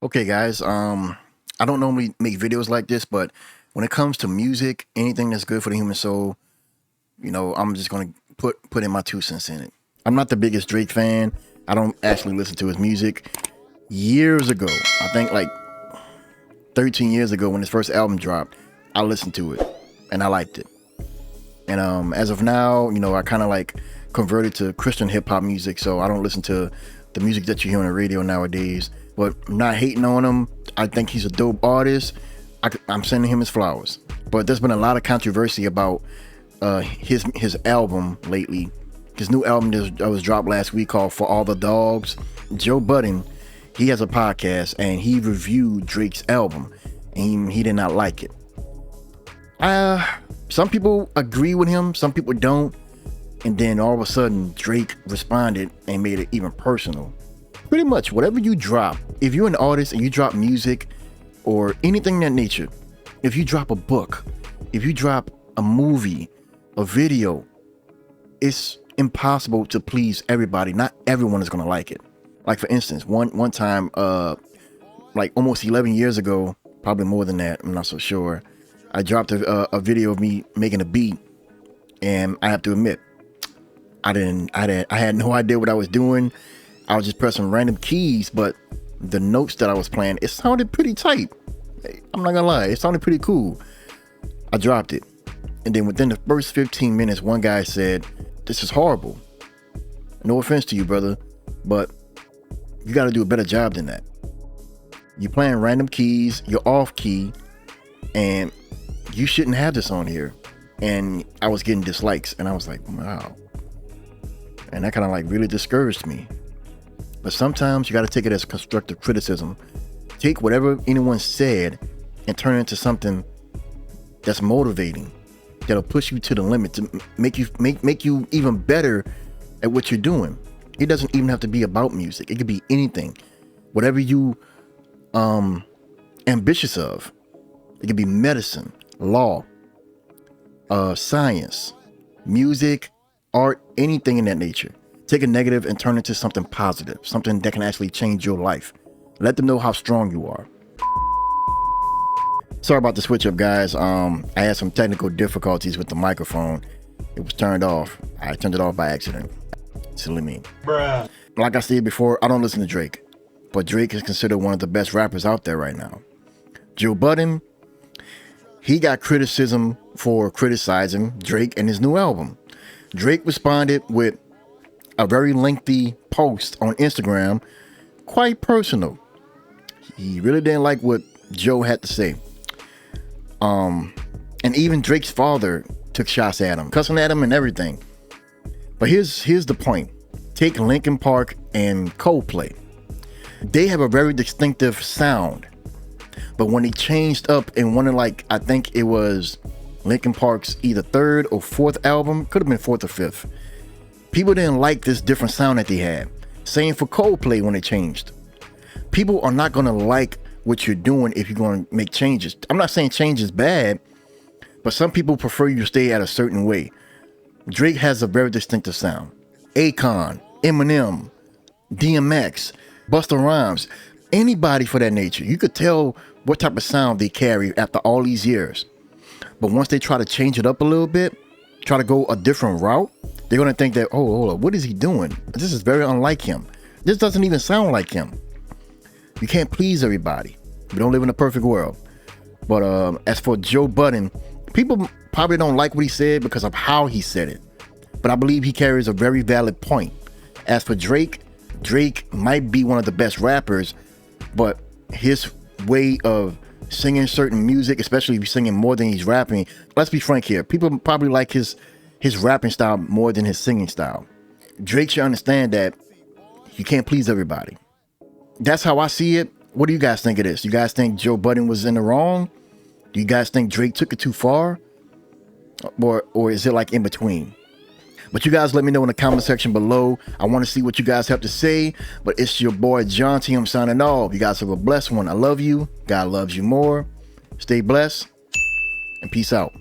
Okay, guys. I don't normally make videos like this, but when it comes to music, anything that's good for the human soul, I'm just gonna put in my 2 cents in it. I'm not the biggest Drake fan. I don't actually listen to his music. Years ago, I think like 13 years ago, when his first album dropped, I listened to it and I liked it. And as of now, I kind of like converted to Christian hip hop music, so I don't listen to the music that you hear on the radio nowadays. But I'm not hating on him. I think he's a dope artist. I'm sending him his flowers. But there's been a lot of controversy about his album lately. His new album that was dropped last week called For All the Dogs. Joe Budden, he has a podcast and he reviewed Drake's album and he did not like it. Some people agree with him, some people don't. And then all of a sudden Drake responded and made it even personal. Pretty much whatever you drop, if you're an artist and you drop music or anything of that nature, if you drop a book, if you drop a movie, a video, it's impossible to please everybody. Not everyone is gonna like it. Like for instance, one time, like almost 11 years ago, probably more than that, I'm not so sure, I dropped a video of me making a beat, and I have to admit, I had no idea what I was doing. I was just pressing random keys, but the notes that I was playing, it sounded pretty tight. I'm not gonna lie, it sounded pretty cool. I dropped it. And then within the first 15 minutes, one guy said, "This is horrible. No offense to you, brother, but you gotta do a better job than that. You're playing random keys, you're off key, and you shouldn't have this on here." And I was getting dislikes, and I was like, wow. And that kind of like really discouraged me. But sometimes you got to take it as constructive criticism. Take whatever anyone said and turn it into something that's motivating, that'll push you to the limit, to make you even better at what you're doing. It doesn't even have to be about music. It could be anything, whatever you ambitious of. It could be medicine, law, science, music, art, anything in that nature. Take a negative and turn it into something positive, something that can actually change your life. Let them know how strong you are. Sorry about the switch up, guys. I had some technical difficulties with the microphone. It was turned off. I turned it off by accident. Silly me. Bruh. Like I said before, I don't listen to Drake, but Drake is considered one of the best rappers out there right now. Joe Budden, he got criticism for criticizing Drake and his new album. Drake responded with a very lengthy post on Instagram, quite personal. He really didn't like what Joe had to say. And even Drake's father took shots at him, cussing at him and everything. But here's the point. Take Linkin Park and Coldplay. They have a very distinctive sound. But when they changed up in one of, like, I think it was Linkin Park's either third or fourth album, could have been fourth or fifth, people didn't like this different sound that they had. Same for Coldplay when it changed. People are not gonna like what you're doing if you're gonna make changes. I'm not saying change is bad, but some people prefer you to stay at a certain way. Drake has a very distinctive sound. Akon, Eminem, DMX, Busta Rhymes, anybody for that nature. You could tell what type of sound they carry after all these years. But once they try to change it up a little bit, try to go a different route, they're going to think that, oh, hold up, what is he doing? This is very unlike him. This doesn't even sound like him. You can't please everybody. We don't live in a perfect world. But as for Joe Budden, people probably don't like what he said because of how he said it. But I believe he carries a very valid point. As for Drake, Drake might be one of the best rappers, but his way of singing certain music, especially if he's singing more than he's rapping, let's be frank here, people probably like his rapping style more than his singing style. Drake should understand that you can't please everybody. That's how I see it. What do you guys think of this? You guys think Joe Budden was in the wrong? Do you guys think Drake took it too far? Or is it like in between? But you guys let me know in the comment section below. I want to see what you guys have to say. But it's your boy Jaunti. I'm signing off. You guys have a blessed one. I love you. God loves you more. Stay blessed and peace out.